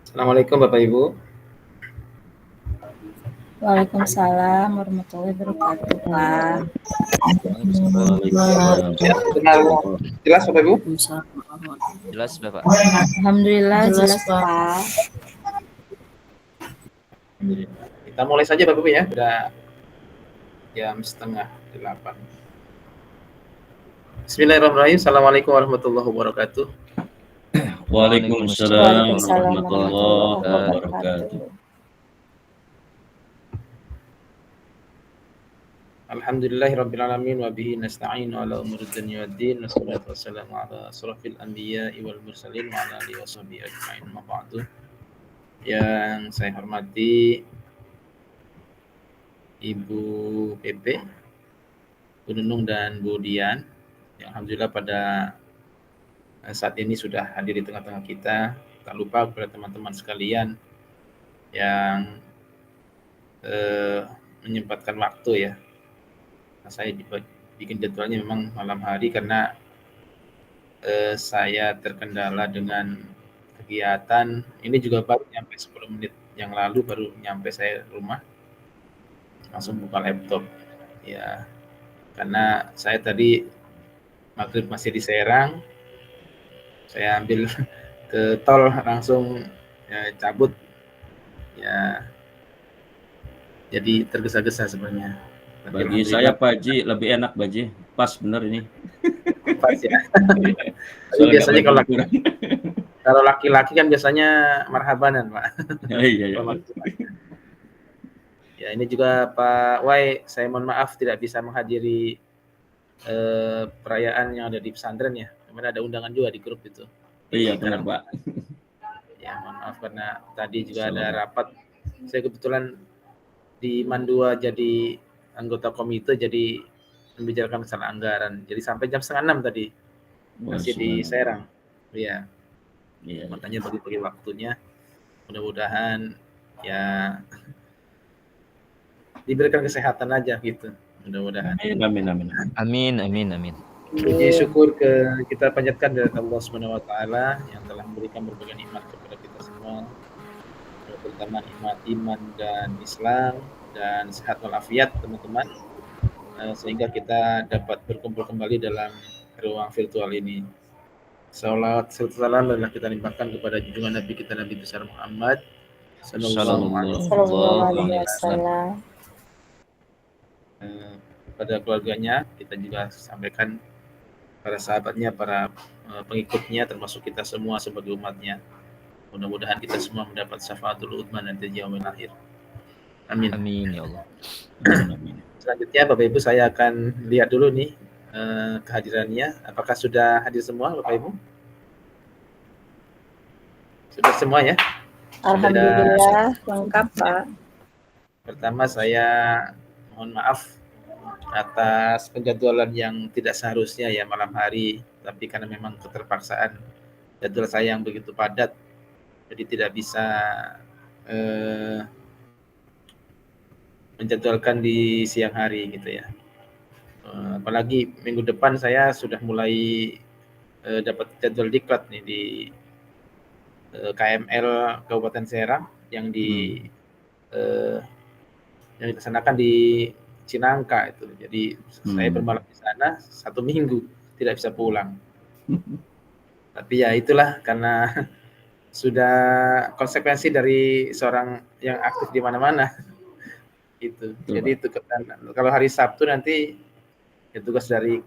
Assalamualaikum Bapak Ibu. Waalaikumsalam warahmatullahi wabarakatuh, Pak. Waalaikumsalam Ya, dengar warahmatullahi. jelas Bapak Ibu? Jelas sudah Pak. Alhamdulillah jelas, Pak. Kita mulai saja Bapak Ibu ya. Udah jam 7:30. Bismillahirrahmanirrahim. Assalamualaikum warahmatullahi wabarakatuh. Waalaikumsalam Waalaikumsalam warahmatullahi warahmatullahi wabarakatuh. wabarakatuh. Alhamdulillahirabbil alamin wa bihi nasta'in ala umuri dunya waddin. Wassalatu wassalamu ala asrofil anbiya'i wal mursalin wa ala alihi washabihi ajmain. Ma ba'du. Yang saya hormati Ibu PP, Bu Nunung dan Bu Dian, yang alhamdulillah pada saat ini sudah hadir di tengah-tengah kita. Tak lupa kepada teman-teman sekalian yang menyempatkan waktu ya. Nah, saya bikin jadwalnya memang malam hari karena saya terkendala dengan kegiatan. Ini juga baru nyampe 10 menit yang lalu, baru nyampe saya rumah. Langsung buka laptop. Ya, karena saya tadi maghrib masih di Serang. Saya ambil ke tol langsung cabut. Ya, jadi tergesa-gesa sebenarnya. Bagi saya Pak Haji lebih enak Pak Haji. Pas bener ini. Pas ya. Soalnya Biasanya nggak banyak kalau laki-laki kan biasanya marhabanan, Pak. Iya. Ya, ini juga Pak Wai, saya mohon maaf tidak bisa menghadiri perayaan yang ada di pesantren ya. Kemarin ada undangan juga di grup itu. Iya benar Pak. Ya, mohon maaf karena tadi juga ada rapat. Saya kebetulan di Mandua jadi anggota komite, jadi membicarakan masalah anggaran. Jadi sampai jam 5:30 tadi masih di Serang. Iya. Makanya bagi-bagi waktunya. Mudah-mudahan ya diberikan kesehatan aja gitu. Mudah-mudahan. Amin. Puji syukur kita panjatkan dari Allah Subhanahu wa taala yang telah memberikan berbagai nikmat kepada kita semua. Terutama nikmat iman dan Islam dan sehat walafiat teman-teman. Sehingga kita dapat berkumpul kembali dalam ruang virtual ini. Salawat serta salam adalah kita limpahkan kepada junjungan Nabi kita Nabi besar Muhammad sallallahu alaihi wasallam. Pada keluarganya kita juga sampaikan para sahabatnya, para pengikutnya, termasuk kita semua sebagai umatnya. Mudah-mudahan kita semua mendapat syafaatul udzma nanti di yaumil akhir. Amin. Amin ya Allah. Amin. Selanjutnya Bapak Ibu saya akan lihat dulu nih kehadirannya. Apakah sudah hadir semua Bapak Ibu? Sudah semua ya? Alhamdulillah lengkap Pak. Pertama saya mohon maaf atas penjadwalan yang tidak seharusnya ya malam hari, tapi karena memang keterpaksaan jadwal saya yang begitu padat, jadi tidak bisa menjadwalkan di siang hari gitu ya. Apalagi minggu depan saya sudah mulai dapat jadwal diklat nih di KML Kabupaten Serang yang yang dilaksanakan di Cinangka itu. Jadi saya bermalam di sana 1 minggu, tidak bisa pulang. Tapi ya itulah karena sudah konsekuensi dari seorang yang aktif di mana-mana. Itu. Jadi itu kalau hari Sabtu nanti ya tugas dari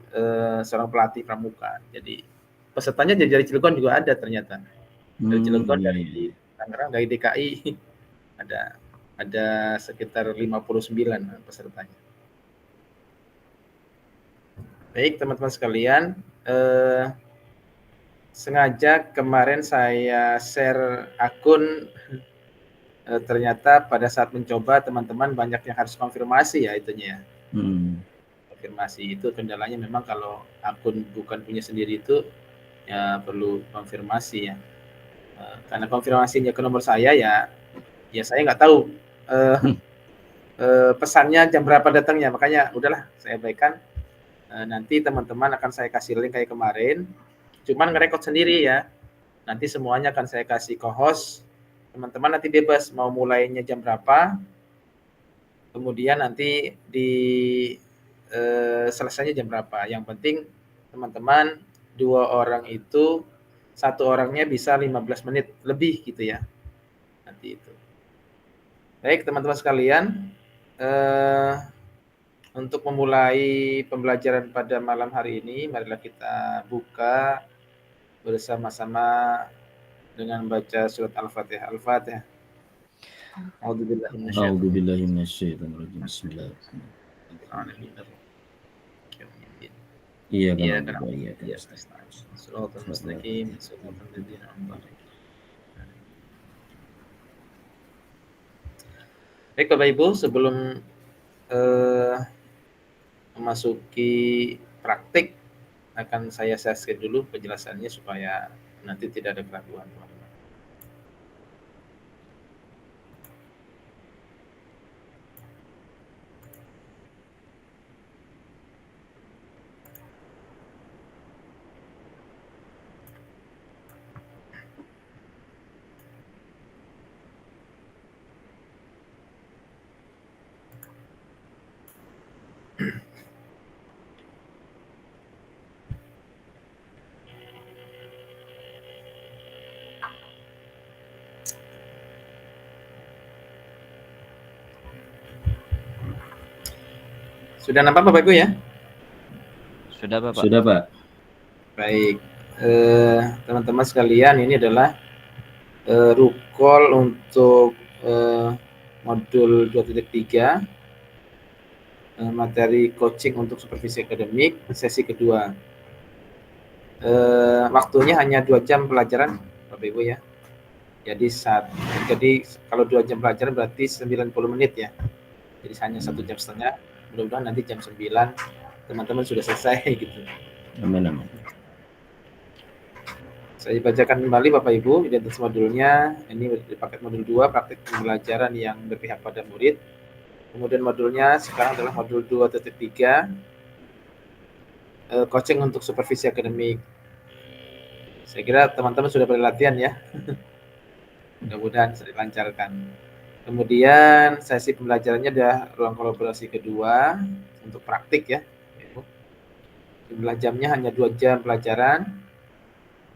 seorang pelatih pramuka. Jadi pesertanya dari Cilegon juga ada ternyata. Dari Cilegon, dari Tangerang, dari DKI ada sekitar 59 pesertanya. Baik teman-teman sekalian, sengaja kemarin saya share akun, ternyata pada saat mencoba teman-teman banyak yang harus konfirmasi ya itunya ya. Konfirmasi itu kendalanya memang kalau akun bukan punya sendiri itu ya perlu konfirmasi ya. Karena konfirmasinya ke nomor saya ya saya nggak tahu pesannya jam berapa datangnya, makanya udahlah saya abaikan. Nanti teman-teman akan saya kasih link kayak kemarin, cuman ngerekod sendiri ya. Nanti semuanya akan saya kasih co-host Teman-teman nanti bebas mau mulainya jam berapa, kemudian nanti di selesainya jam berapa. Yang penting teman-teman 2 orang itu, 1 orangnya bisa 15 menit lebih gitu ya. Nanti itu. Baik teman-teman sekalian, untuk memulai pembelajaran pada malam hari ini, marilah kita buka bersama-sama dengan baca surat Al-Fatihah. Al-Fatihah. A'udzubillahi minasyaitonir A'udzubillahi minasyaitonirrajim. Bismillahirrahmanirrahim. Iya Iya kan. kan? Iya. Iya, Shiratal mustaqim, shiratal ladzina an'amta 'alaihim. Baik Bapak Ibu, sebelum memasuki praktik akan saya share dulu penjelasannya supaya nanti tidak ada keraguan. Sudah nampak Bapak Ibu ya? Sudah Bapak. Sudah, Pak. Baik, teman-teman sekalian, ini adalah rukol untuk modul 2.3, materi coaching untuk supervisi akademik, sesi kedua. Waktunya hanya 2 jam pelajaran Bapak Ibu ya. Jadi kalau 2 jam pelajaran berarti 90 menit ya. Jadi hanya 1 jam setengah. Mudah-mudahan nanti jam 9 teman-teman sudah selesai gitu. Amin. Saya bacakan kembali Bapak Ibu identitas modulnya. Ini di paket modul 2, praktik pembelajaran yang berpihak pada murid. Kemudian modulnya sekarang adalah modul 2.3, coaching untuk supervisi akademik. Saya kira teman-teman sudah berlatihan ya. Mudah-mudahan bisa dilancarkan. Kemudian sesi pembelajarannya ada ruang kolaborasi kedua untuk praktik ya. Jumlah jamnya hanya 2 jam pelajaran.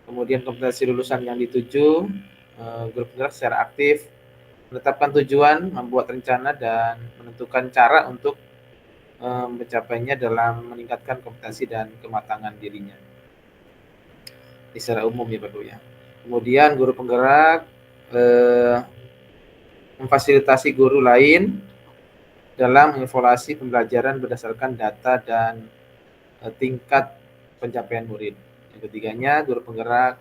Kemudian kompetensi lulusan yang dituju, grup penggerak secara aktif, menetapkan tujuan, membuat rencana, dan menentukan cara untuk mencapainya dalam meningkatkan kompetensi dan kematangan dirinya. Ini secara umum ya Bapak Ibu ya. Kemudian guru penggerak memfasilitasi guru lain dalam mengevaluasi pembelajaran berdasarkan data dan tingkat pencapaian murid. Yang ketiganya, guru penggerak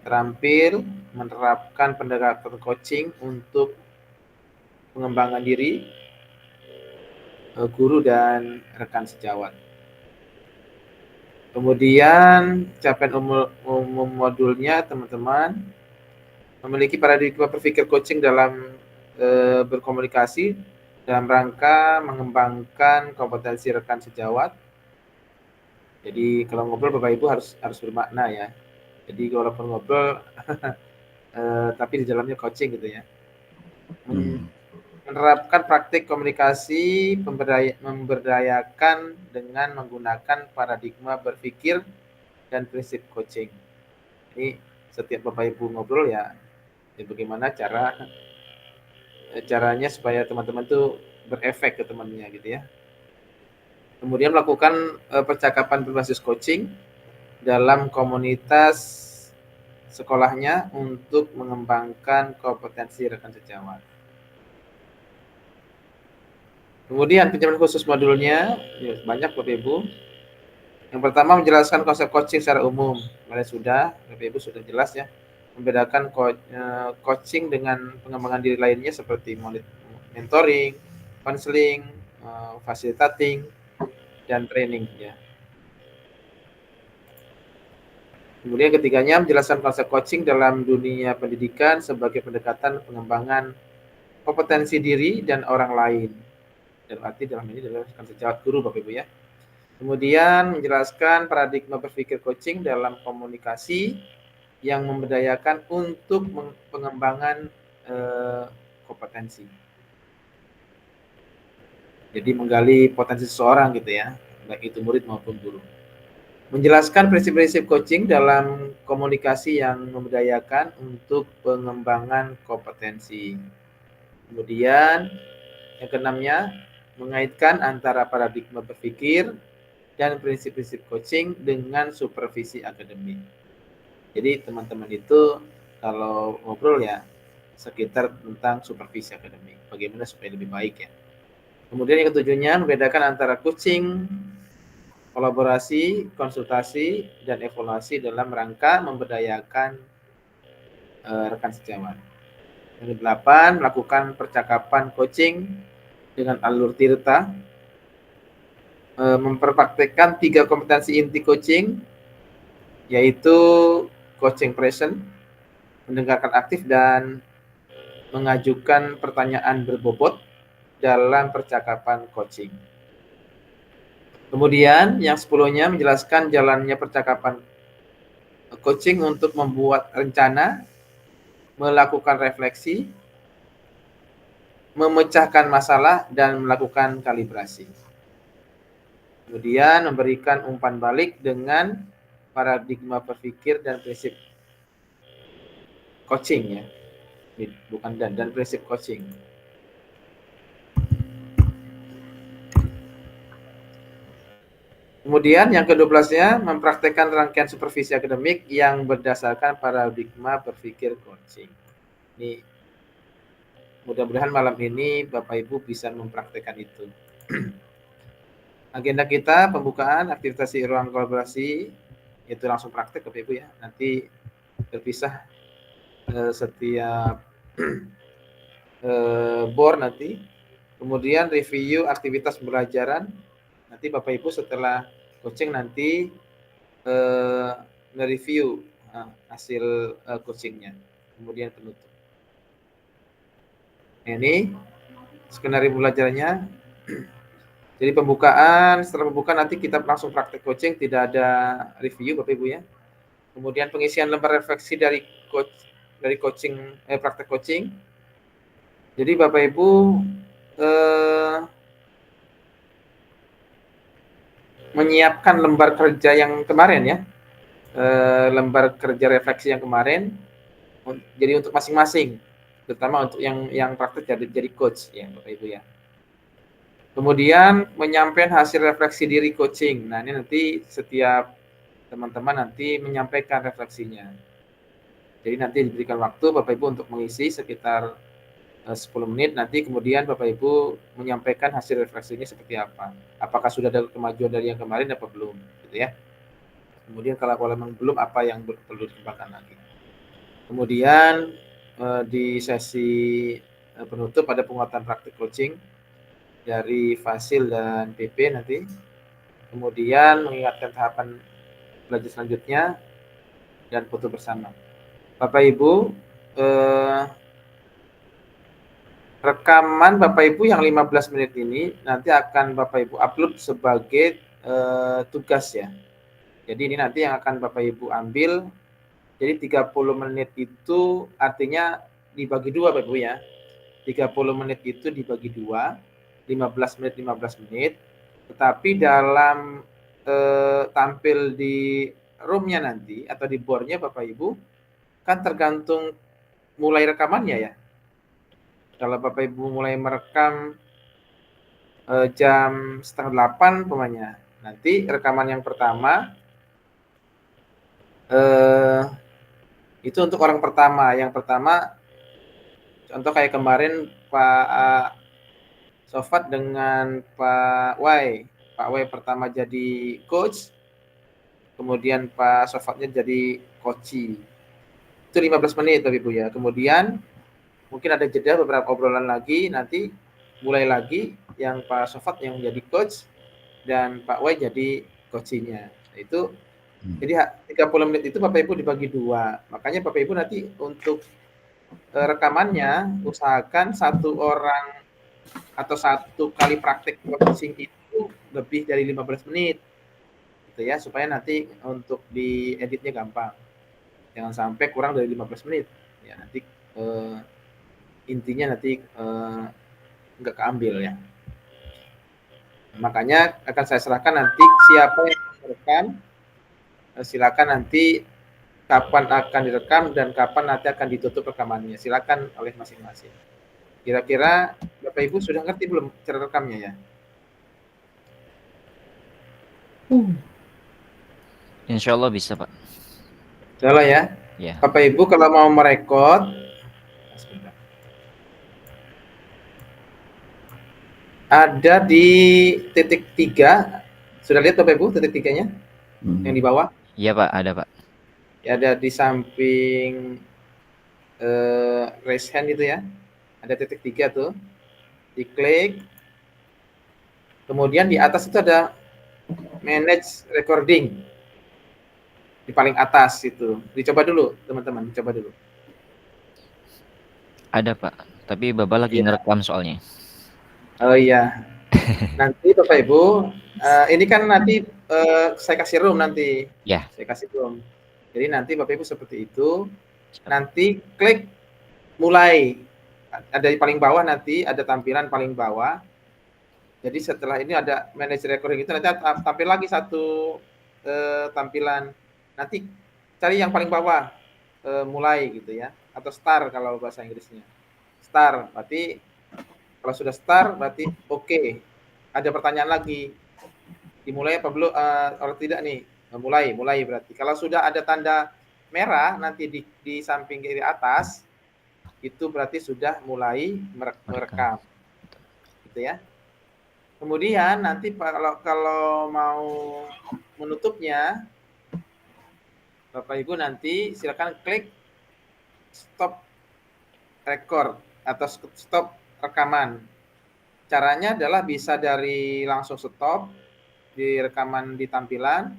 terampil menerapkan pendekatan coaching untuk pengembangan diri guru dan rekan sejawat. Kemudian capaian umum modulnya teman-teman memiliki paradigma berpikir coaching dalam berkomunikasi dalam rangka mengembangkan kompetensi rekan sejawat. Jadi kalau ngobrol Bapak Ibu harus bermakna ya. Jadi walaupun ngobrol tapi di dalamnya coaching gitu ya. Menerapkan praktik komunikasi, memberdayakan dengan menggunakan paradigma berpikir dan prinsip coaching. Ini setiap Bapak Ibu ngobrol ya bagaimana caranya supaya teman-teman tuh berefek ke temannya gitu ya. Kemudian melakukan percakapan berbasis coaching dalam komunitas sekolahnya untuk mengembangkan kompetensi rekan sejawat. Kemudian penjelasan khusus modulnya banyak Bapak Ibu. Yang pertama menjelaskan konsep coaching secara umum. Mulai sudah Bapak Ibu sudah jelas ya. Membedakan coaching dengan pengembangan diri lainnya seperti mentoring, counseling, facilitating, dan training ya. Kemudian ketiganya menjelaskan konsep coaching dalam dunia pendidikan sebagai pendekatan pengembangan kompetensi diri dan orang lain. Dan arti dalam ini adalah sejawat guru Bapak Ibu ya. Kemudian menjelaskan paradigma berpikir coaching dalam komunikasi yang memberdayakan untuk pengembangan kompetensi. Jadi menggali potensi seseorang gitu ya, baik itu murid maupun guru. Menjelaskan prinsip-prinsip coaching dalam komunikasi yang memberdayakan untuk pengembangan kompetensi. Kemudian yang keenamnya, mengaitkan antara paradigma berpikir dan prinsip-prinsip coaching dengan supervisi akademik. Jadi teman-teman itu kalau ngobrol ya sekitar tentang supervisi akademik, bagaimana supaya lebih baik ya. Kemudian yang ketujuhnya, membedakan antara coaching, kolaborasi, konsultasi, dan evaluasi dalam rangka memberdayakan rekan sejawat. Yang kedelapan, melakukan percakapan coaching dengan alur tirta, memperpraktekkan 3 kompetensi inti coaching, yaitu coaching present, mendengarkan aktif, dan mengajukan pertanyaan berbobot dalam percakapan coaching. Kemudian yang 10-nya menjelaskan jalannya percakapan coaching untuk membuat rencana, melakukan refleksi, memecahkan masalah, dan melakukan kalibrasi. Kemudian memberikan umpan balik dengan paradigma berpikir dan prinsip coaching ya. Bukan dan prinsip coaching. Kemudian yang ke-12-nya mempraktekkan rangkaian supervisi akademik yang berdasarkan paradigma berpikir coaching. Ini mudah-mudahan malam ini Bapak Ibu bisa mempraktekkan itu. Agenda kita pembukaan aktivitas di ruang kolaborasi, itu langsung praktek Bapak Ibu ya. Nanti terpisah setiap board nanti. Kemudian review aktivitas pembelajaran. Nanti Bapak Ibu setelah coaching nanti nge-review hasil coachingnya. Kemudian penutup. Ini skenario pembelajarannya. Jadi pembukaan, setelah pembukaan nanti kita langsung praktek coaching, tidak ada review Bapak Ibu ya. Kemudian pengisian lembar refleksi dari coaching, praktek coaching. Jadi Bapak Ibu menyiapkan lembar kerja yang kemarin ya, lembar kerja refleksi yang kemarin, jadi untuk masing-masing, terutama untuk yang praktek jadi coach ya Bapak Ibu ya. Kemudian menyampaikan hasil refleksi diri coaching. Nah ini nanti setiap teman-teman nanti menyampaikan refleksinya. Jadi nanti diberikan waktu Bapak Ibu untuk mengisi sekitar 10 menit, nanti kemudian Bapak Ibu menyampaikan hasil refleksinya seperti apa. Apakah sudah ada kemajuan dari yang kemarin apa belum, gitu ya. Kemudian kalau memang belum, apa yang perlu dikembangkan lagi. Kemudian di sesi penutup ada penguatan praktik coaching dari Fasil dan PP nanti. Kemudian mengingatkan tahapan belajar selanjutnya dan foto bersama. Bapak Ibu, rekaman Bapak Ibu yang 15 menit ini nanti akan Bapak Ibu upload sebagai tugas ya. Jadi ini nanti yang akan Bapak Ibu ambil. Jadi 30 menit itu artinya dibagi 2 Bapak Ibu ya. 30 menit itu dibagi 2, 15 menit. Tetapi dalam tampil di roomnya nanti atau di boardnya Bapak Ibu kan tergantung mulai rekamannya ya. Kalau Bapak Ibu mulai merekam jam 7:30 umpamanya, nanti rekaman yang pertama itu untuk orang pertama. Yang pertama contoh kayak kemarin Pak Sofat dengan Pak Wai. Pak Wai pertama jadi coach, kemudian Pak Sofatnya jadi coachee. Itu 15 menit Bapak Ibu ya. Kemudian mungkin ada jeda beberapa obrolan lagi, nanti mulai lagi yang Pak Sofat yang jadi coach dan Pak Wai jadi coachingnya. Itu jadi 30 menit itu Bapak Ibu dibagi 2. Makanya Bapak Ibu nanti untuk rekamannya usahakan 1 orang atau 1 kali praktek coaching itu lebih dari 15 menit. Gitu ya, supaya nanti untuk dieditnya gampang. Jangan sampai kurang dari 15 menit. Ya, nanti intinya nanti nggak keambil ya. Makanya akan saya serahkan nanti siapa yang merekam, silakan nanti kapan akan direkam dan kapan nanti akan ditutup rekamannya. Silakan oleh masing-masing. Kira-kira Bapak Ibu sudah ngerti belum cara rekamnya ya? Insya Allah bisa, Pak. Salah ya. Ya. Bapak Ibu kalau mau merekod, ada di titik 3. Sudah lihat Bapak Ibu titik 3-nya? Yang di bawah? Iya, Pak, ada, Pak. Ya, ada di samping raise hand itu ya. Ada titik 3 tuh. Diklik. Kemudian di atas itu ada manage recording. Di paling atas itu. Dicoba dulu, teman-teman, dicoba dulu. Ada, Pak. Tapi Bapak lagi Iya. ngerekam soalnya. Oh iya. Nanti Bapak Ibu, ini kan nanti saya kasih room nanti. Ya. Saya kasih room. Jadi nanti Bapak Ibu seperti itu. Nanti klik mulai. Ada di paling bawah nanti, ada tampilan paling bawah. Jadi setelah ini ada manage recording itu nanti tampil lagi satu tampilan. Nanti cari yang paling bawah, mulai gitu ya. Atau start kalau bahasa Inggrisnya. Start, berarti kalau sudah start berarti oke. Ada pertanyaan lagi. Dimulai apa belum? Kalau tidak nih, mulai berarti. Kalau sudah ada tanda merah nanti di samping kiri atas, itu berarti sudah mulai merekam. Gitu ya. Kemudian nanti kalau mau menutupnya, Bapak Ibu nanti silakan klik stop record atau stop rekaman. Caranya adalah bisa dari langsung stop di rekaman di tampilan,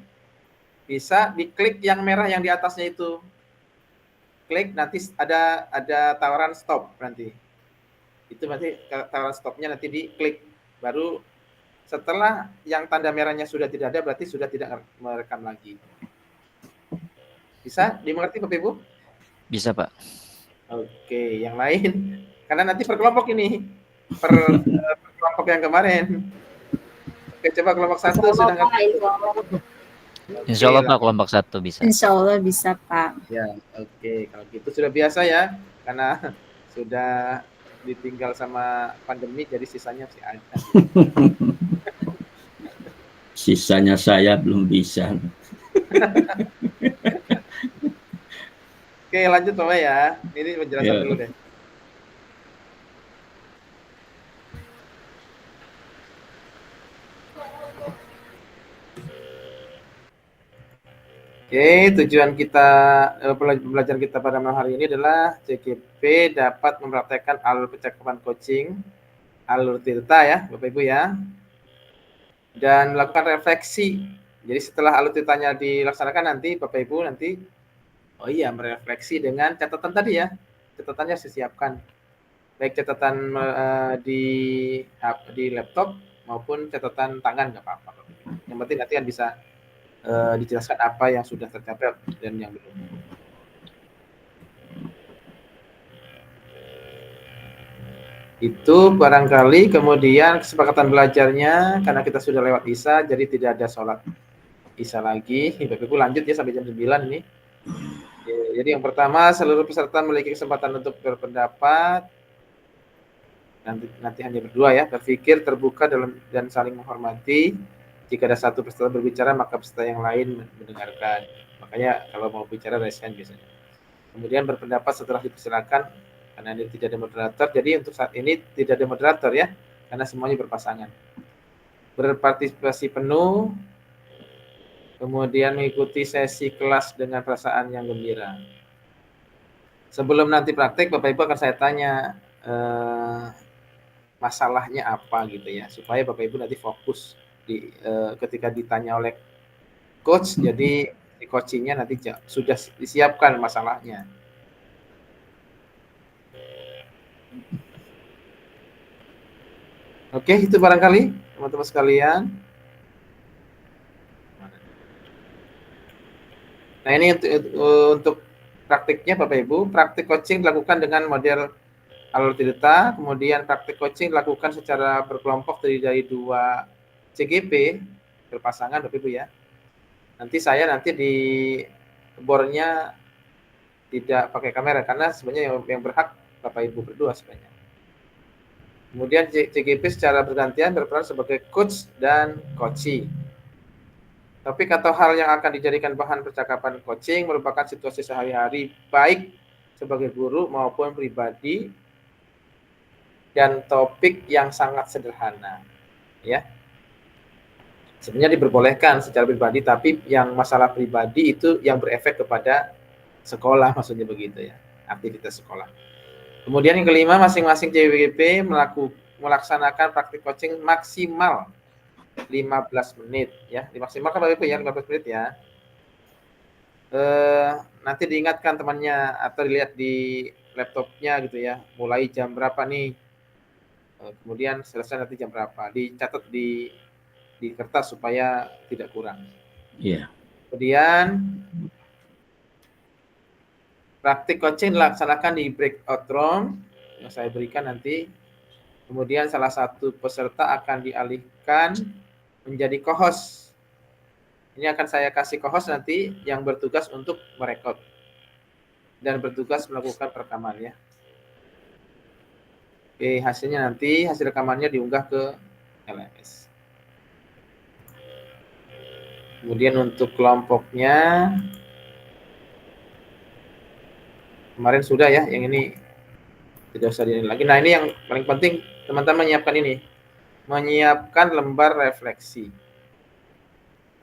bisa diklik yang merah yang di atasnya itu. Klik nanti ada tawaran stop nanti. Itu nanti tawaran stopnya nanti diklik. Baru setelah yang tanda merahnya sudah tidak ada berarti sudah tidak merekam lagi. Bisa dimengerti Bapak Ibu? Bisa, Pak. Oke, yang lain. Karena nanti per kelompok ini. Per kelompok yang kemarin. Oke, coba kelompok 1 sudah ngerti. Insya Allah, Pak, kelompok 1 bisa. Insya Allah bisa, Pak. Ya, oke. Kalau gitu sudah biasa ya. Karena sudah ditinggal sama pandemi, jadi sisanya masih ada. Sisanya saya belum bisa. Oke, lanjut Bapak ya. Ini penjelasan dulu deh. Oke, tujuan kita pembelajaran kita pada malam hari ini adalah CGP dapat mempraktekkan alur percakapan coaching, alur Tirta ya, Bapak Ibu ya, dan melakukan refleksi. Jadi setelah alur Tirtanya dilaksanakan nanti Bapak Ibu nanti, merefleksi dengan catatan tadi ya, catatannya disiapkan, baik catatan di laptop maupun catatan tangan nggak apa-apa. Yang penting nanti kan bisa dijelaskan apa yang sudah tercapai dan yang belum. Itu barangkali. Kemudian kesepakatan belajarnya karena kita sudah lewat Isya jadi tidak ada sholat Isya lagi. Bapak Ibu lanjut ya sampai jam 9 ini. Jadi yang pertama, seluruh peserta memiliki kesempatan untuk berpendapat. Nanti hanya berdua ya, berpikir terbuka dan saling menghormati. Jika ada satu peserta berbicara, maka peserta yang lain mendengarkan. Makanya kalau mau bicara raise hand biasanya. Kemudian berpendapat setelah dipersilakan, karena ini tidak ada moderator. Jadi untuk saat ini tidak ada moderator ya, karena semuanya berpasangan. Berpartisipasi penuh, kemudian mengikuti sesi kelas dengan perasaan yang gembira. Sebelum nanti praktek, Bapak Ibu akan saya tanya masalahnya apa gitu ya, supaya Bapak Ibu nanti fokus ketika ditanya oleh coach, jadi di coachingnya nanti sudah disiapkan masalahnya. Oke, itu barangkali teman-teman sekalian. Nah ini untuk praktiknya Bapak Ibu, praktik coaching dilakukan dengan model alur delta, kemudian praktik coaching dilakukan secara berkelompok dari 2 CGP berpasangan Bapak Ibu ya. Nanti saya di bornya tidak pakai kamera karena sebenarnya yang berhak Bapak Ibu berdua sebenarnya. Kemudian CGP secara bergantian berperan sebagai coach dan coachee. Topik atau hal yang akan dijadikan bahan percakapan coaching merupakan situasi sehari-hari baik sebagai guru maupun pribadi dan topik yang sangat sederhana. Ya. Sebenarnya diperbolehkan secara pribadi, tapi yang masalah pribadi itu yang berefek kepada sekolah, maksudnya begitu ya, aktivitas sekolah. Kemudian yang kelima, masing-masing CWGP melaksanakan praktik coaching maksimal 15 menit ya. Dimaksimalkan Bapak Ibu ya 15 menit ya. Nanti diingatkan temannya atau dilihat di laptopnya gitu ya. Mulai jam berapa nih? Kemudian selesai nanti jam berapa? Dicatat di kertas supaya tidak kurang. Iya. Kemudian praktik coaching dilaksanakan di breakout room yang saya berikan nanti. Kemudian salah satu peserta akan dialihkan menjadi co-host. Ini akan saya kasih co-host nanti yang bertugas untuk merekod dan bertugas melakukan perekaman ya. Oke, hasilnya nanti hasil rekamannya diunggah ke LMS. Kemudian untuk kelompoknya kemarin sudah ya, yang ini tidak usah diini lagi. Nah, ini yang paling penting teman-teman menyiapkan ini. Menyiapkan lembar refleksi.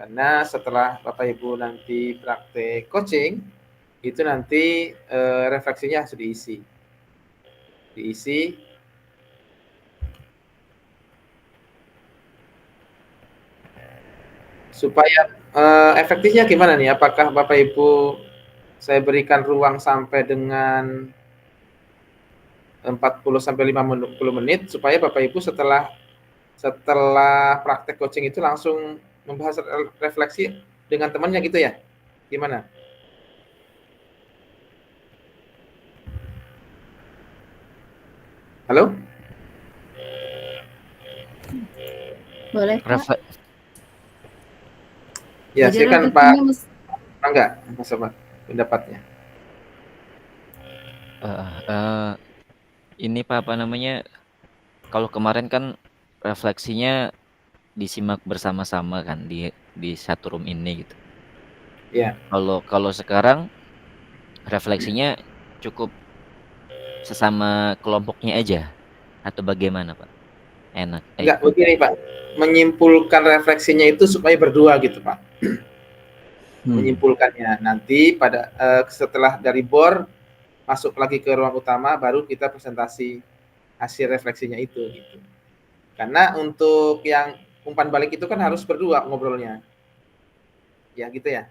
Karena setelah Bapak Ibu nanti praktek coaching, itu nanti refleksinya harus diisi. Supaya efektifnya gimana nih? Apakah Bapak Ibu saya berikan ruang sampai dengan 40 sampai 50 menit supaya Bapak Ibu setelah praktek coaching itu langsung membahas refleksi dengan temannya gitu ya? Gimana? Halo? Boleh, Pak? Ya, Jadi silakan Pak. Enggak, Mas Sobat, pendapatnya. Ini Pak, apa namanya, kalau kemarin kan refleksinya disimak bersama-sama kan di satu room ini gitu. Iya. Kalau sekarang refleksinya cukup sesama kelompoknya aja atau bagaimana Pak? Enak. Enggak, begini Pak. Menyimpulkan refleksinya itu supaya berdua gitu Pak. Menyimpulkannya nanti pada setelah dari bor masuk lagi ke ruang utama baru kita presentasi hasil refleksinya itu gitu. Karena untuk yang umpan balik itu kan harus berdua ngobrolnya. Ya gitu ya.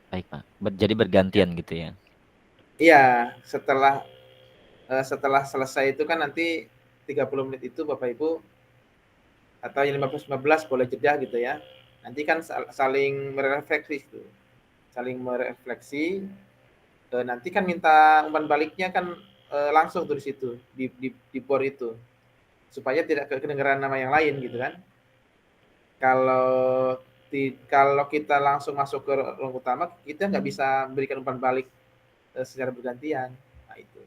Baik Pak. Jadi bergantian gitu ya. Iya, setelah selesai itu kan nanti 30 menit itu Bapak Ibu atau yang 15 boleh jeda gitu ya. Nanti kan saling merefleksi itu. Saling merefleksi. Nanti kan minta umpan baliknya kan langsung tuh di situ di board itu. Supaya tidak kedengeran nama yang lain gitu kan. Kalau kita langsung masuk ke ruang utama, kita nggak bisa memberikan umpan balik secara bergantian. Nah itu.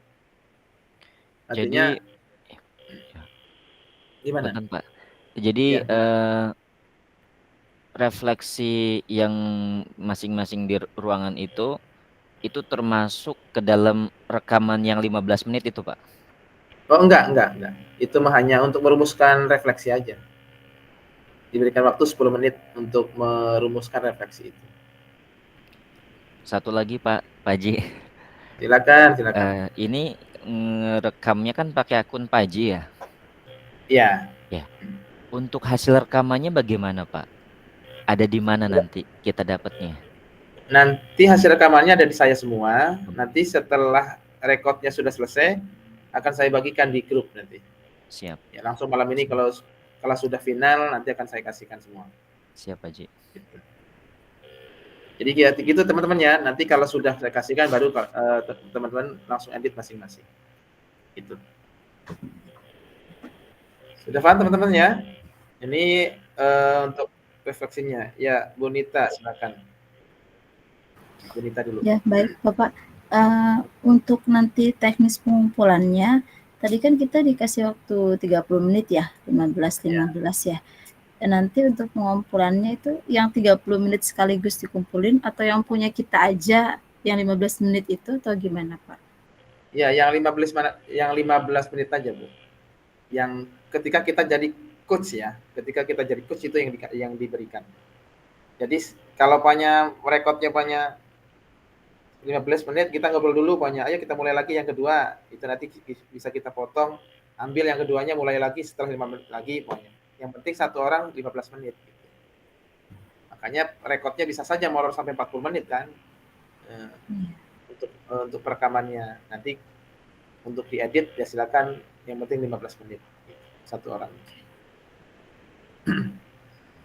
Artinya, Jadi gimana? benar Pak. Jadi Ya. Refleksi yang masing-masing di ruangan itu termasuk ke dalam rekaman yang 15 menit itu Pak? Oh enggak. Itu mah hanya untuk merumuskan refleksi aja. Diberikan waktu 10 menit untuk merumuskan refleksi itu. Satu lagi Pak Paji. Silakan. Ini ngerekamnya kan pakai akun Paji ya? Iya. Ya. Untuk hasil rekamannya bagaimana Pak? Ada di mana nanti kita dapatnya? Nanti hasil rekamannya ada di saya semua. Nanti setelah rekodnya sudah selesai, akan saya bagikan di grup nanti. Siap. Ya, langsung malam ini kalau sudah final nanti akan saya kasihkan semua. Siap Paji. Gitu. Jadi gitu teman-teman ya. Nanti kalau sudah saya kasihkan baru teman-teman langsung edit masing-masing. Gitu. Sudah paham teman-teman ya? Ini untuk refleksinya. Ya, Bu Nita silakan. Bu Nita dulu. Ya, baik Bapak. Untuk nanti teknis pengumpulannya, tadi kan kita dikasih waktu 30 menit ya, 15 ya. Dan nanti untuk pengumpulannya itu yang 30 menit sekaligus dikumpulin atau yang punya kita aja yang 15 menit itu atau gimana Pak? Ya, yang 15 menit aja Bu. Yang ketika kita jadi coach ya, ketika kita jadi coach itu yang diberikan. Jadi kalau rekodnya 15 menit, kita ngobrol dulu ayo kita mulai lagi yang kedua, itu nanti bisa kita potong, ambil yang keduanya mulai lagi setelah 5 menit lagi pokoknya. Yang penting satu orang 15 menit. Gitu. Makanya rekodnya bisa saja molor sampai 40 menit kan. Untuk perekamannya. Nanti untuk diedit ya silakan, yang penting 15 menit. Satu orang.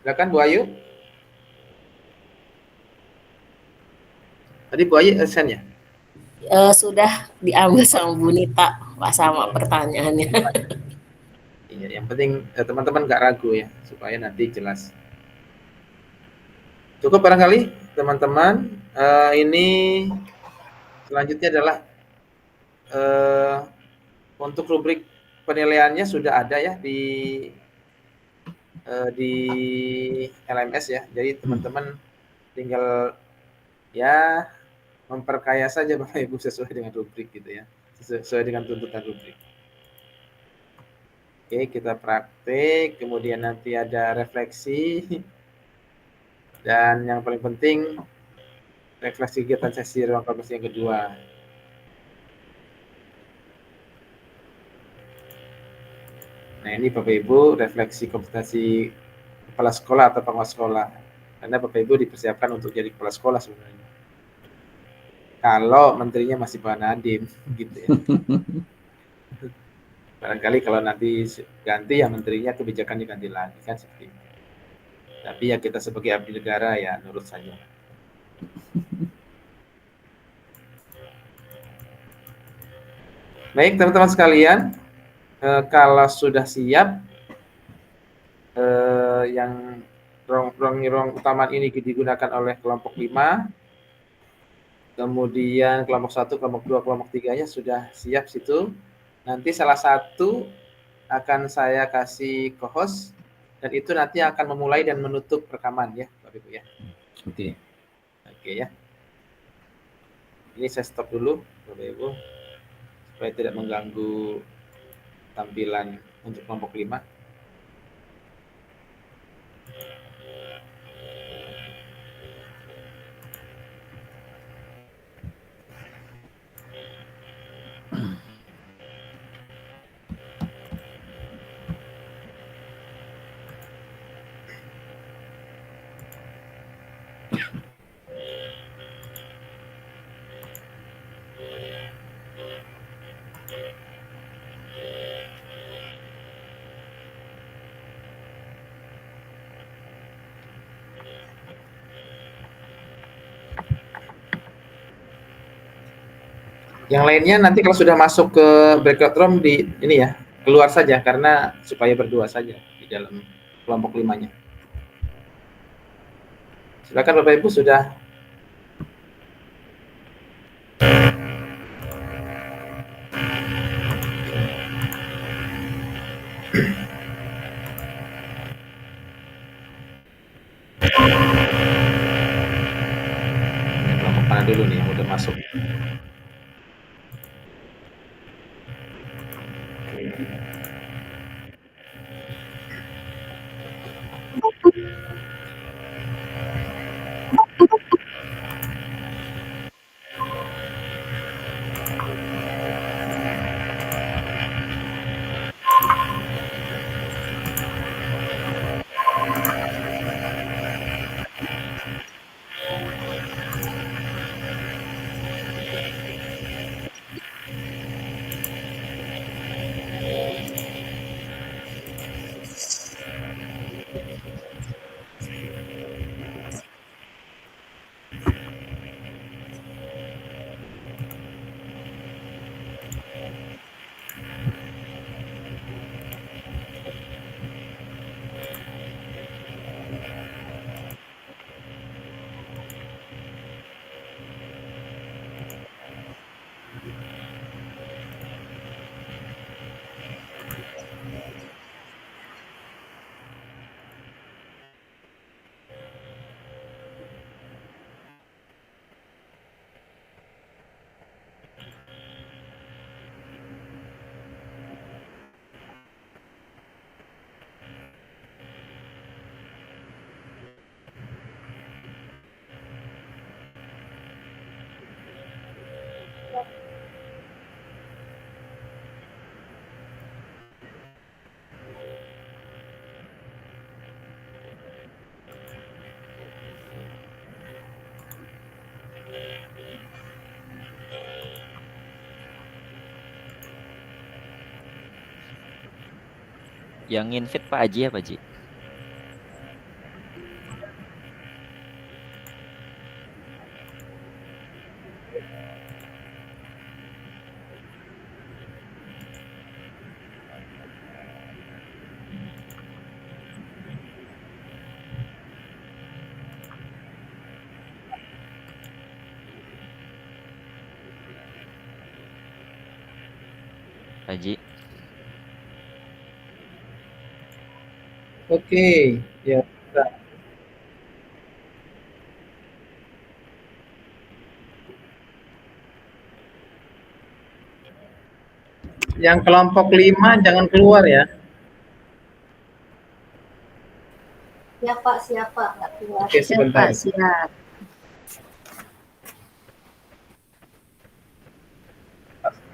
Silakan Bu Ayu. Tadi Bu Ayu send ya? Sudah diambil sama Bu Nita, Pak, sama pertanyaannya. Iya, yang penting teman-teman nggak ragu ya, supaya nanti jelas. Cukup barangkali teman-teman. Ini selanjutnya adalah untuk rubrik penilaiannya sudah ada ya di LMS ya. Jadi teman-teman tinggal ya memperkaya saja Bapak Ibu sesuai dengan rubrik gitu ya, sesuai dengan tuntutan rubrik. Oke, kita praktik, kemudian nanti ada refleksi, dan yang paling penting refleksi kegiatan sesi ruang kompetisi yang kedua. Nah ini Bapak Ibu refleksi kompetensi kepala sekolah atau pengawas sekolah, karena Bapak Ibu dipersiapkan untuk jadi kepala sekolah sebenarnya. Kalau menterinya masih Pak Nadiem, gitu ya. Barangkali kalau nanti ganti ya menterinya, kebijakan diganti lagi kan seperti itu. Tapi ya kita sebagai abdi negara ya nurut saja. Baik teman-teman sekalian, kalau sudah siap, yang ruang utama ini digunakan oleh kelompok 5. Kemudian kelompok 1, kelompok 2, kelompok 3-nya sudah siap situ. Nanti salah satu akan saya kasih co-host, dan itu nanti akan memulai dan menutup rekaman ya, Bapak Ibu ya. Oke. Oke ya. Ini saya stop dulu, Bapak Ibu, supaya tidak mengganggu tampilan untuk kelompok 5. Yang lainnya nanti kalau sudah masuk ke breakout room di ini ya, keluar saja karena supaya berdua saja di dalam kelompok 5-nya. Silakan Bapak Ibu sudah. Kelompok mana dulu nih yang udah masuk? Yang invite Pak Haji ya Pak Haji? Haji. Oke, ya. Yang kelompok 5 jangan keluar ya. Siapa nggak keluar. Oke, sebentar. Pak, siap.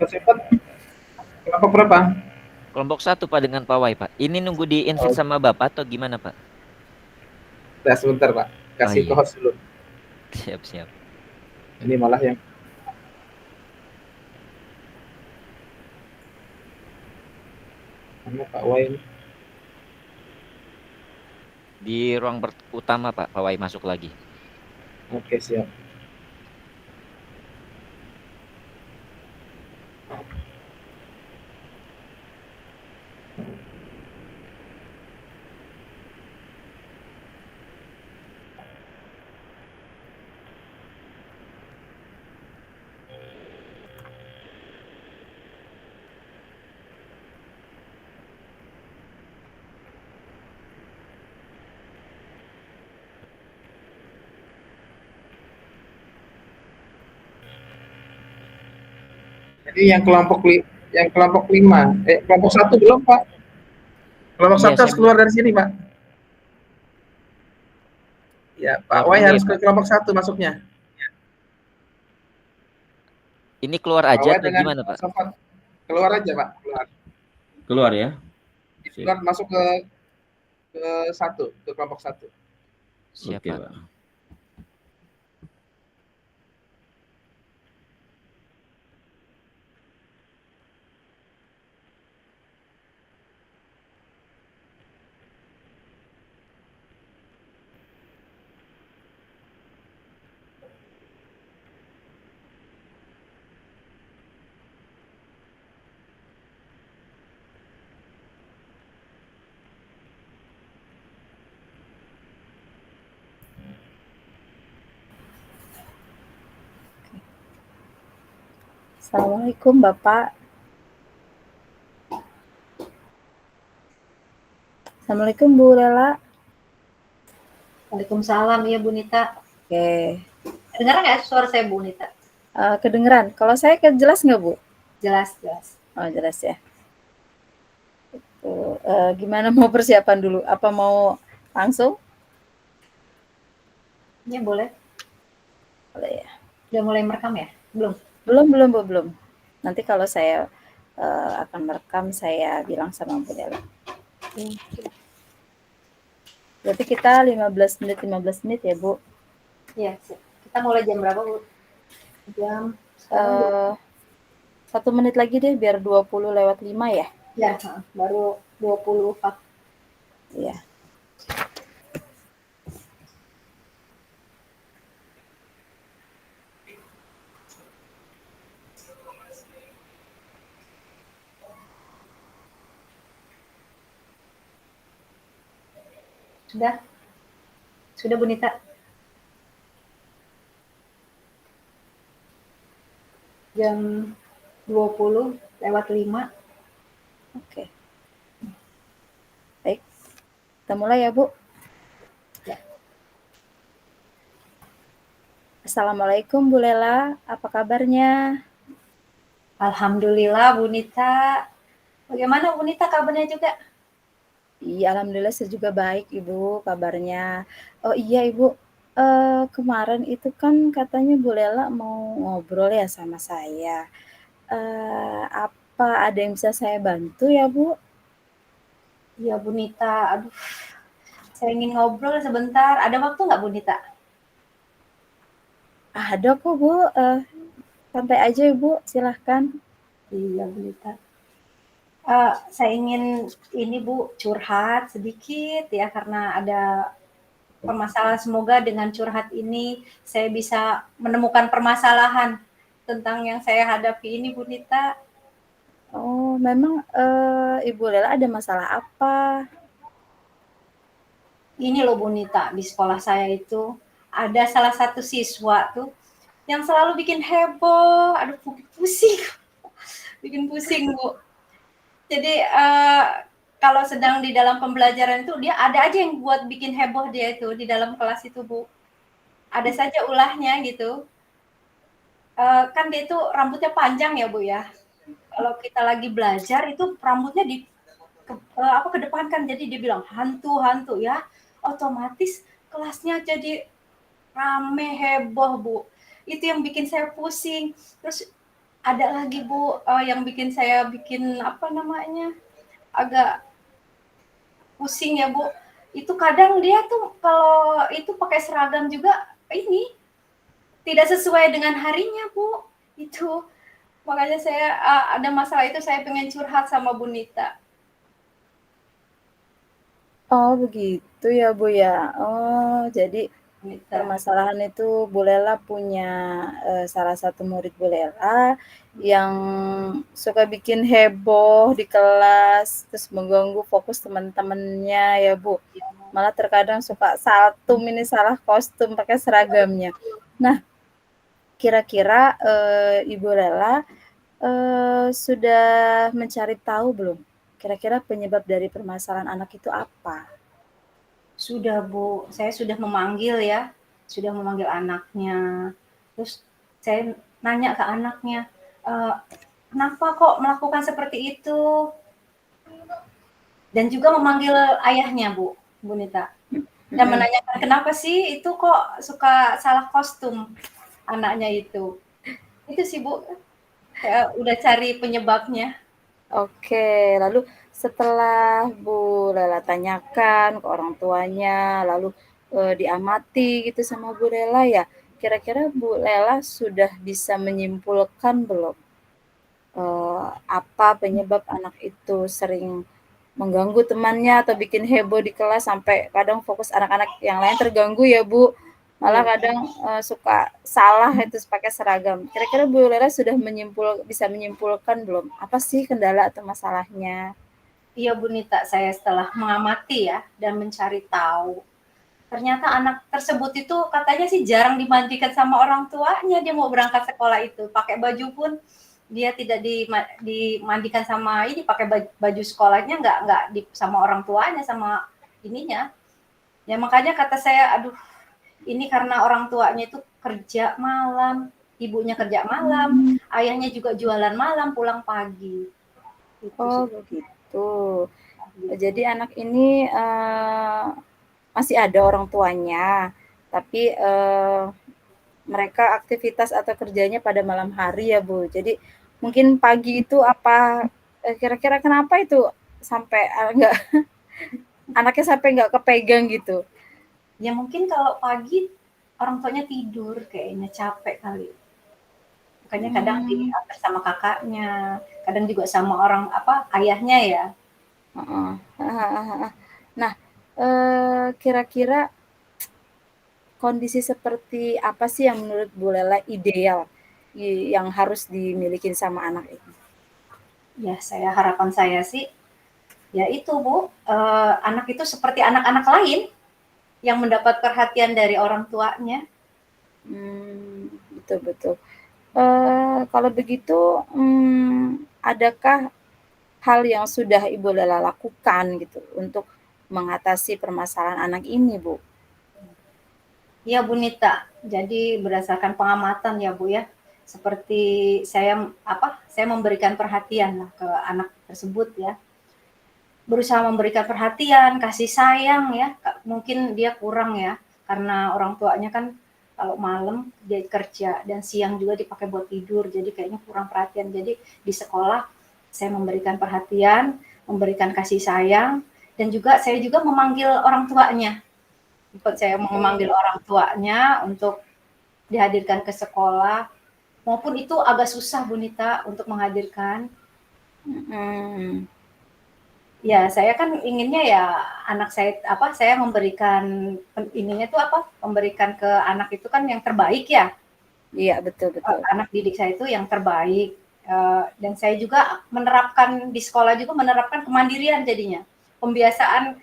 Cepat. Kelompok berapa? Kelompok 1 Pak dengan pawai Pak. Ini nunggu di invite sama Bapak atau gimana Pak? Nah, sebentar Pak. Kasih iya. ke host dulu. Siap. Ini malah yang mana Pak Wai ini? Di ruang utama Pak, pawai masuk lagi. Oke, siap. Jadi yang kelompok 5, kelompok 1 belum Pak? Kelompok Iya, 1 harus saya keluar dari sini Pak. Ya, Pak keluar Wai dulu ya, harus ke Pak. kelompok 1 masuknya. Ini keluar Pak aja Wai atau dengan gimana Pak? Sofat. Keluar aja Pak, keluar. Keluar ya. Keluar masuk ke 1, ke kelompok 1. Siap Oke, Pak. Pak. Assalamualaikum Bapak. Assalamualaikum Bu Lela. Waalaikumsalam ya Bu Nita. Oke. Dengar nggak suara saya Bu Nita? Kedengeran. Kalau saya jelas nggak Bu? Jelas. Oh, jelas ya. Itu, gimana mau persiapan dulu? Apa mau langsung? Ya boleh. Boleh ya. Udah mulai merekam ya? Belum. Belum Bu, belum. Nanti kalau saya akan merekam, saya bilang sama Bu Lela. Berarti kita 15 menit ya Bu? Iya. Kita mulai jam berapa Bu? Jam 1 menit lagi deh, biar 20:05 ya? Ya, baru 24. Iya. Sudah Bu Nita. Jam 20:05. Oke. Baik. Kita mulai ya, Bu. Ya. Assalamualaikum Bu Lela, apa kabarnya? Alhamdulillah Bu Nita. Bagaimana Bu Nita kabarnya juga? Iya, alhamdulillah saya juga baik Ibu kabarnya. Oh iya Ibu, kemarin itu kan katanya Bu Lela mau ngobrol ya sama saya. Apa ada yang bisa saya bantu ya Bu? Iya Bu Nita, aduh. Saya ingin ngobrol sebentar. Ada waktu nggak Bu Nita? Ada kok Bu, santai aja Ibu, silahkan. Iya, Bunita. Saya ingin ini Bu curhat sedikit ya karena ada permasalahan. Semoga dengan curhat ini saya bisa menemukan permasalahan tentang yang saya hadapi ini, Bunita. Oh, memang Ibu Lela ada masalah apa? Ini loh Bunita, di sekolah saya itu ada salah satu siswa tuh yang selalu bikin heboh. Aduh, pusing. Bikin pusing, Bu. Jadi kalau sedang di dalam pembelajaran itu dia ada aja yang buat bikin heboh dia itu di dalam kelas itu, Bu. Ada saja ulahnya gitu. Kan dia itu rambutnya panjang ya, Bu ya. Kalau kita lagi belajar itu rambutnya kedepankan, jadi dia bilang hantu ya. Otomatis kelasnya jadi rame heboh, Bu. Itu yang bikin saya pusing. Terus ada lagi Bu yang bikin saya apa namanya agak pusing ya Bu. Itu kadang dia tuh kalau itu pakai seragam juga ini tidak sesuai dengan harinya Bu. Itu makanya saya ada masalah itu, saya pengen curhat sama Bunita. Oh, begitu ya Bu ya. Oh, jadi Bunita. permasalahan itu Bu Lela punya salah satu murid Bu Lela yang suka bikin heboh di kelas, terus mengganggu fokus teman-temannya ya Bu. Malah terkadang suka saltum ini salah kostum pakai seragamnya. Nah, kira-kira Ibu Lela sudah mencari tahu belum? Kira-kira penyebab dari permasalahan anak itu apa? Sudah Bu, saya sudah memanggil ya, sudah memanggil anaknya. Terus saya nanya ke anaknya, kenapa kok melakukan seperti itu? Dan juga memanggil ayahnya Bu Nita. Dan menanyakan kenapa sih itu kok suka salah kostum anaknya itu. Itu sih Bu, saya udah cari penyebabnya. Oke, lalu setelah Bu Lela tanyakan ke orang tuanya, lalu diamati gitu sama Bu Lela ya, kira-kira Bu Lela sudah bisa menyimpulkan belum apa penyebab anak itu sering mengganggu temannya atau bikin heboh di kelas sampai kadang fokus anak-anak yang lain terganggu ya Bu? Malah kadang suka salah itu pakai seragam. Kira-kira Bu Lela sudah bisa menyimpulkan belum apa sih kendala atau masalahnya? Iya Bu Nita, saya setelah mengamati ya dan mencari tahu, ternyata anak tersebut itu katanya sih jarang dimandikan sama orang tuanya. Dia mau berangkat sekolah itu pakai baju pun dia tidak dimandikan sama ini, pakai baju sekolahnya nggak sama orang tuanya, sama ininya. Ya makanya kata saya, aduh ini karena orang tuanya itu kerja malam, ibunya kerja malam, ayahnya juga jualan malam, pulang pagi. Gitu Oh sih. begitu. Jadi anak ini masih ada orang tuanya, tapi mereka aktivitas atau kerjanya pada malam hari ya Bu. Jadi mungkin pagi itu apa kira-kira kenapa itu sampai enggak anaknya sampai nggak kepegang gitu? Ya mungkin kalau pagi orang tuanya tidur, kayaknya capek kali. Makanya kadang diantar sama kakaknya, kadang juga sama orang ayahnya ya. Nah, kira-kira kondisi seperti apa sih yang menurut Bu Lela ideal yang harus dimiliki sama anak itu? Ya, harapan saya sih, ya itu Bu, anak itu seperti anak-anak lain yang mendapat perhatian dari orang tuanya. Betul. Kalau begitu, adakah hal yang sudah Ibu Lela lakukan gitu untuk mengatasi permasalahan anak ini, Bu? Iya Bu Nita, jadi berdasarkan pengamatan ya Bu ya, seperti saya memberikan perhatian lah ke anak tersebut ya. Berusaha memberikan perhatian, kasih sayang ya, mungkin dia kurang ya, karena orang tuanya kan kalau malam dia kerja dan siang juga dipakai buat tidur, jadi kayaknya kurang perhatian. Jadi di sekolah saya memberikan perhatian, memberikan kasih sayang, dan juga saya memanggil orang tuanya. Saya memanggil orang tuanya untuk dihadirkan ke sekolah, maupun itu agak susah Bu Nita untuk menghadirkan. Ya, saya kan inginnya ya anak saya memberikan ininya tuh memberikan ke anak itu kan yang terbaik ya. Iya, betul. Anak didik saya itu yang terbaik. Dan saya juga menerapkan di sekolah juga menerapkan kemandirian jadinya. Pembiasaan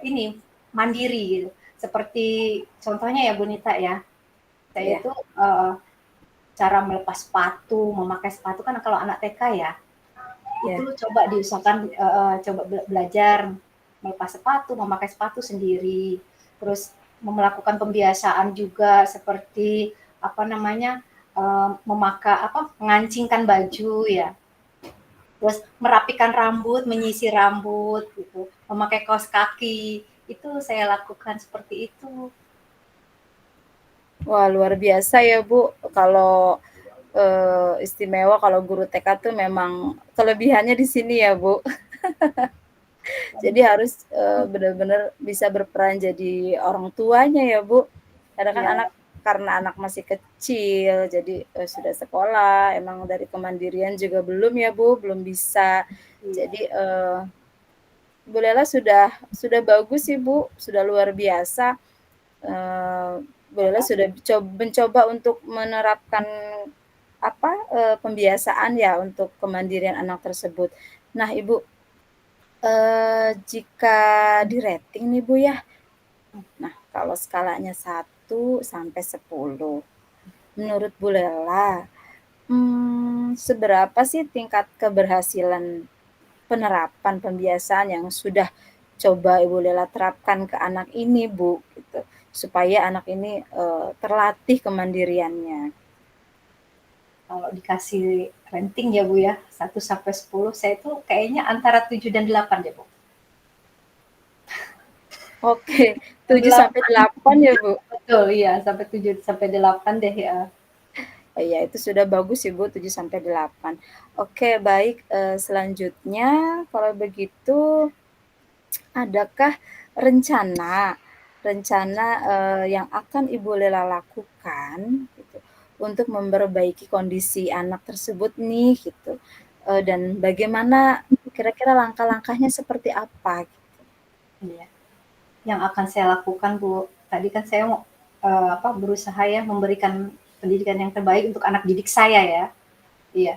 ini mandiri gitu. Seperti contohnya ya Bu Nita ya. Saya itu cara melepas sepatu, memakai sepatu kan kalau anak TK ya. Itu coba diusahakan coba belajar melepas sepatu, memakai sepatu sendiri. Terus melakukan pembiasaan juga seperti mengancingkan baju ya. Terus merapikan rambut, menyisir rambut gitu, memakai kaos kaki. Itu saya lakukan seperti itu. Wah, luar biasa ya Bu. Kalau istimewa kalau guru TK tuh memang kelebihannya di sini ya Bu. Jadi harus benar-benar bisa berperan jadi orang tuanya ya Bu. Karena anak masih kecil, jadi sudah sekolah, emang dari kemandirian juga belum ya Bu, belum bisa. Jadi Bu Lela sudah bagus sih Bu, sudah luar biasa. Bu Lela sudah mencoba untuk menerapkan pembiasaan ya untuk kemandirian anak tersebut. Nah Ibu, jika di rating nih Bu ya, nah kalau skalanya 1 sampai 10, menurut Bu Lela, seberapa sih tingkat keberhasilan penerapan pembiasaan yang sudah coba Ibu Lela terapkan ke anak ini Bu, gitu, supaya anak ini terlatih kemandiriannya? Kalau dikasih rating ya Bu ya, 1 sampai 10, saya itu kayaknya antara 7 dan 8 deh Bu. Oke, 7 sampai 8 ya Bu? Betul, iya, sampai 7 sampai 8 deh ya. Oh iya, itu sudah bagus Ibu, 7 sampai 8. Oke, baik, selanjutnya kalau begitu adakah rencana yang akan Ibu Lela lakukan gitu, untuk memperbaiki kondisi anak tersebut nih gitu, dan bagaimana kira-kira langkah-langkahnya seperti apa? Iya. Yang akan saya lakukan Bu, tadi kan saya mau berusaha ya memberikan pendidikan yang terbaik untuk anak didik saya ya. Iya.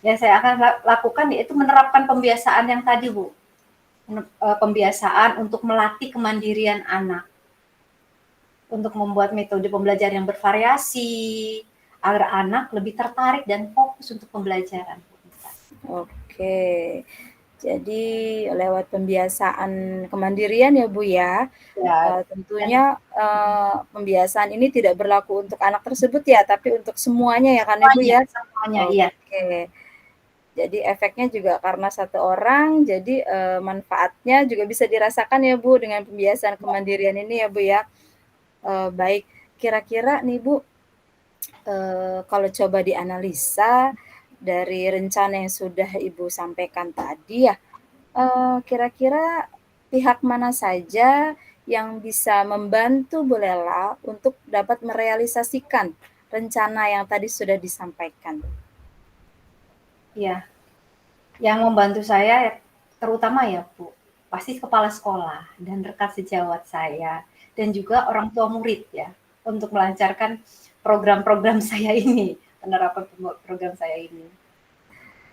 Yang saya akan lakukan yaitu menerapkan pembiasaan yang tadi Bu. Pembiasaan untuk melatih kemandirian anak. Untuk membuat metode pembelajaran yang bervariasi agar anak lebih tertarik dan fokus untuk pembelajaran. Oke. Jadi lewat pembiasaan kemandirian ya Bu ya. Tentunya pembiasaan ini tidak berlaku untuk anak tersebut ya, tapi untuk semuanya ya kan ya Bu ya? Semuanya, iya. Oke. Jadi efeknya juga karena satu orang, jadi manfaatnya juga bisa dirasakan ya Bu dengan pembiasaan kemandirian ini ya Bu ya. Baik, kira-kira nih Bu, kalau coba dianalisa dari rencana yang sudah Ibu sampaikan tadi ya, kira-kira pihak mana saja yang bisa membantu Bu Lela untuk dapat merealisasikan rencana yang tadi sudah disampaikan? Iya, yang membantu saya terutama ya Bu, pasti kepala sekolah dan rekan sejawat saya, dan juga orang tua murid ya, untuk melancarkan program-program saya ini, penerapan program saya ini.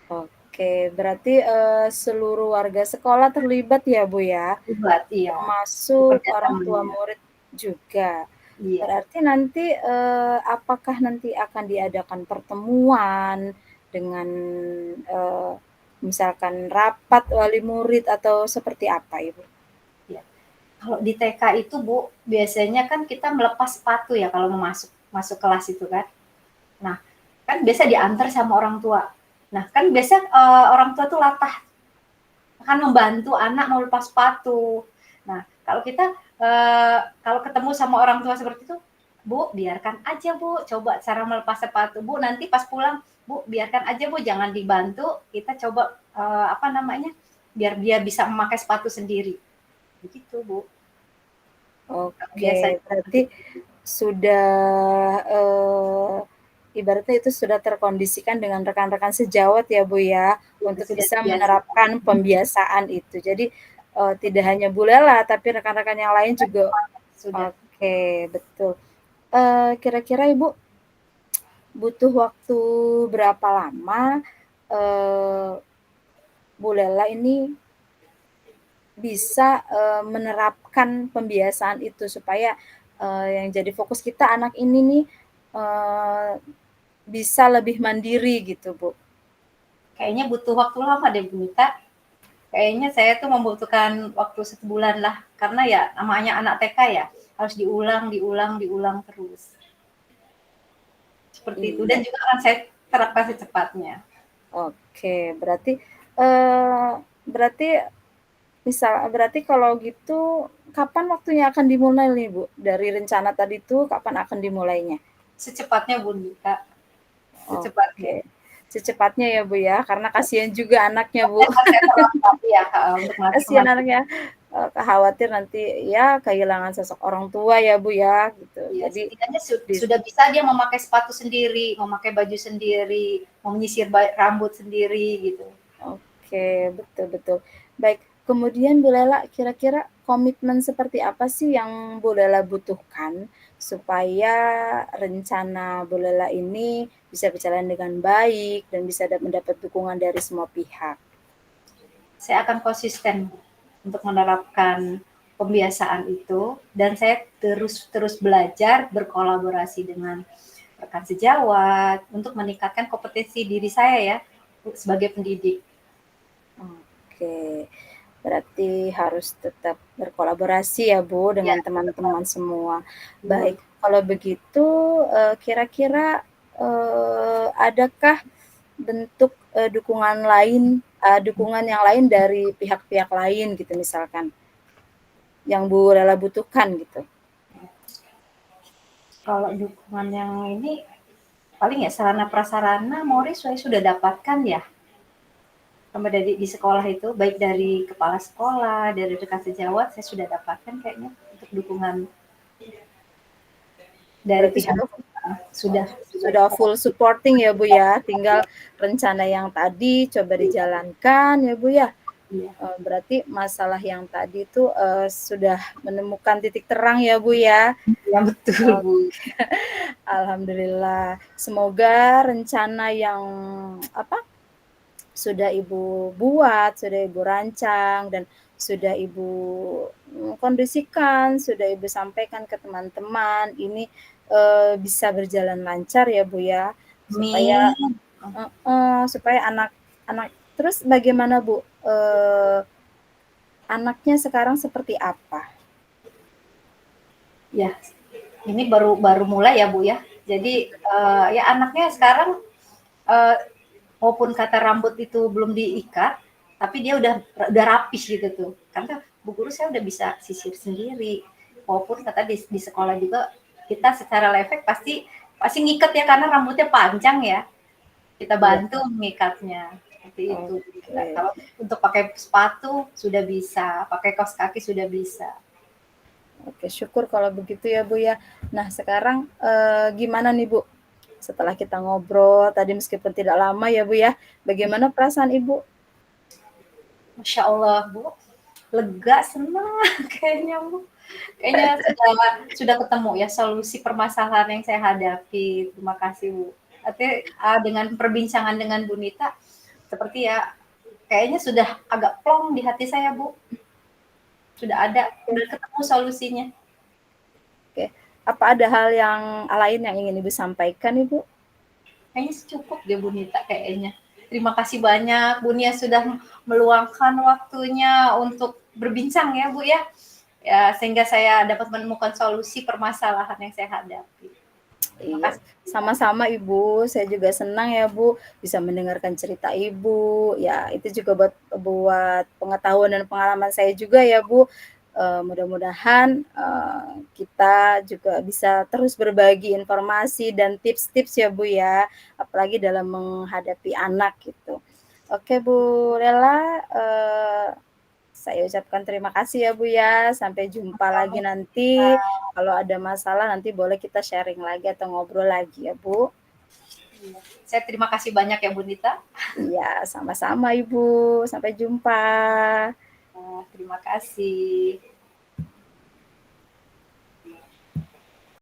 Oke, berarti seluruh warga sekolah terlibat ya Bu ya? Terlibat, iya. Termasuk orang tua murid juga. Iya. Berarti nanti apakah nanti akan diadakan pertemuan dengan misalkan rapat wali murid atau seperti apa Ibu? Ya. Kalau di TK itu Bu, biasanya kan kita melepas sepatu ya kalau mau masuk kelas itu kan. Nah, kan biasa diantar sama orang tua. Nah, kan biasa orang tua tuh latah akan membantu anak melepas sepatu. Nah, kalau kita kalau ketemu sama orang tua seperti itu, Bu, biarkan aja Bu, coba cara melepas sepatu. Bu, nanti pas pulang, Bu, biarkan aja Bu, jangan dibantu. Kita coba biar dia bisa memakai sepatu sendiri. Begitu Bu. Oke, berarti sudah ibaratnya itu sudah terkondisikan dengan rekan-rekan sejawat ya Bu ya, untuk Sudah bisa biasa. menerapkan pembiasaan itu. Jadi tidak hanya Bu Lela, tapi rekan-rekan yang lain juga. Sudah. Oke, betul. Kira-kira Ibu butuh waktu berapa lama Bu Lela ini bisa menerapkan pembiasaan itu supaya yang jadi fokus kita anak ini nih bisa lebih mandiri gitu Bu. Kayaknya butuh waktu lama deh Bu Nita. Kayaknya saya tuh membutuhkan waktu 1 bulan lah, karena ya namanya anak TK ya, harus diulang terus. Seperti itu, dan juga kan saya terapkan secepatnya. Oke, berarti berarti kalau gitu kapan waktunya akan dimulai nih Bu? Dari rencana tadi tuh kapan akan dimulainya? Secepatnya Bu Nita. Oke. Secepatnya ya Bu ya, karena kasihan juga anaknya Bu. Ya, untuk Kasihan anaknya, khawatir nanti ya kehilangan sosok orang tua ya Bu ya, gitu. Ya, Jadi setidaknya sudah bisa dia memakai sepatu sendiri, memakai baju sendiri, menyisir rambut sendiri gitu. Oke, betul. Baik, kemudian Bu Lela, kira-kira komitmen seperti apa sih yang Bu Lela butuhkan supaya rencana Bu Lela ini bisa berjalan dengan baik dan bisa mendapat dukungan dari semua pihak? Saya akan konsisten untuk menerapkan pembiasaan itu, dan saya terus belajar berkolaborasi dengan rekan sejawat untuk meningkatkan kompetensi diri saya ya sebagai pendidik. Oke, berarti harus tetap berkolaborasi ya Bu dengan teman-teman semua. Baik, kalau begitu kira-kira adakah bentuk dukungan yang lain dari pihak-pihak lain gitu misalkan, yang Bu Lela butuhkan gitu? Kalau dukungan yang ini paling ya sarana prasarana Mori saya sudah dapatkan ya, sama dari di sekolah itu, baik dari kepala sekolah, dari rekan sejawat, saya sudah dapatkan kayaknya untuk dukungan dari pihak sudah full supporting ya Bu ya, tinggal rencana yang tadi coba dijalankan ya Bu ya. Berarti masalah yang tadi itu sudah menemukan titik terang ya Bu ya. Ya betul Bu. Alhamdulillah. Semoga rencana yang sudah Ibu buat, sudah Ibu rancang, dan sudah Ibu kondisikan, sudah Ibu sampaikan ke teman-teman, ini bisa berjalan lancar ya Bu ya, supaya anak terus bagaimana Bu, anaknya sekarang seperti apa? Ya, ini baru mulai ya Bu ya. Jadi ya anaknya sekarang maupun kata rambut itu belum diikat, tapi dia udah rapih gitu tuh. Karena Bu Guru saya udah bisa sisir sendiri. Maupun kata di sekolah juga kita secara lefek pasti ngikat ya, karena rambutnya panjang ya. Kita bantu ngikatnya. Seperti itu. Kalau untuk pakai sepatu sudah bisa, pakai kaos kaki sudah bisa. Oke, syukur kalau begitu ya Bu ya. Nah, sekarang gimana nih Bu? Setelah kita ngobrol tadi meskipun tidak lama ya Bu ya, bagaimana perasaan Ibu? Masya Allah Bu, lega, senang kayaknya Bu. Kayaknya sudah ketemu ya solusi permasalahan yang saya hadapi. Terima kasih Bu. Artinya dengan perbincangan dengan Bu Nita, seperti ya kayaknya sudah agak plong di hati saya Bu. Sudah ketemu solusinya. Oke, apa ada hal yang lain yang ingin Ibu sampaikan Ibu? Kayaknya cukup deh Bu Nita kayaknya. Terima kasih banyak Bu Nia sudah meluangkan waktunya untuk berbincang ya Bu ya. Ya, sehingga saya dapat menemukan solusi permasalahan yang saya hadapi. Iya, sama-sama Ibu. Saya juga senang ya Bu bisa mendengarkan cerita Ibu. Ya, itu juga buat pengetahuan dan pengalaman saya juga ya Bu. Mudah-mudahan kita juga bisa terus berbagi informasi dan tips-tips ya Bu ya, apalagi dalam menghadapi anak gitu. Oke Bu Lela, saya ucapkan terima kasih ya Bu ya. Sampai jumpa lagi nanti. Kalau ada masalah nanti boleh kita sharing lagi atau ngobrol lagi ya Bu. Saya terima kasih banyak ya Bu Nita. Iya, sama-sama Ibu. Sampai jumpa. Terima kasih.